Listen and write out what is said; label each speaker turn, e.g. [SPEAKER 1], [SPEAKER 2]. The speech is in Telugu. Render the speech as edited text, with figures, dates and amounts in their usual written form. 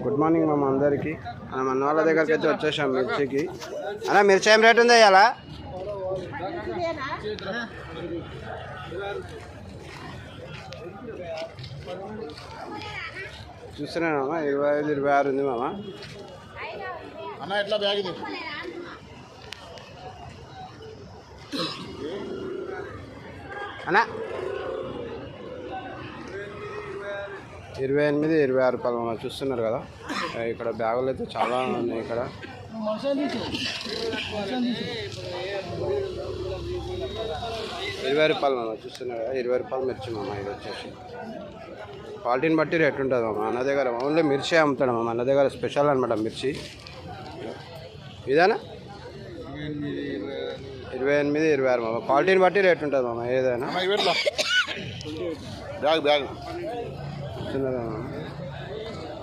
[SPEAKER 1] గుడ్ మార్నింగ్ మామ అందరికి. మన వాళ్ళ దగ్గరికి అయితే వచ్చేసాం మిర్చికి. అన్న మిర్చి ఏం రేట్ ఉంది ఇవాళ? చూస్తున్నామా 25, 26 ఉంది మామ.
[SPEAKER 2] అన్న ఎట్లా బ్యాగ్ ఇది?
[SPEAKER 1] అన్న 28, 26 రూపాయలు మనం చూస్తున్నారు కదా. ఇక్కడ బ్యాగులు అయితే చాలా ఉన్నాయి. ఇక్కడ 20 రూపాయలు మనం చూస్తున్నారు కదా. 20 రూపాయలు మిర్చి మామ. ఇది వచ్చేసి క్వాలిటీని బట్టి రేట్ ఉంటుంది మామ. అన్న దగ్గర ఓన్లీ మిర్చి అమ్ముతాడు మామ. అన్న దగ్గర స్పెషల్ అనమాట మిర్చి. ఇదేనా 28, 26 మామ. క్వాలిటీని బట్టి రేట్ ఉంటుంది మామ ఏదైనా.
[SPEAKER 2] బ్యాగ్ బ్యాగ్
[SPEAKER 1] చూస్తున్నారు మామ.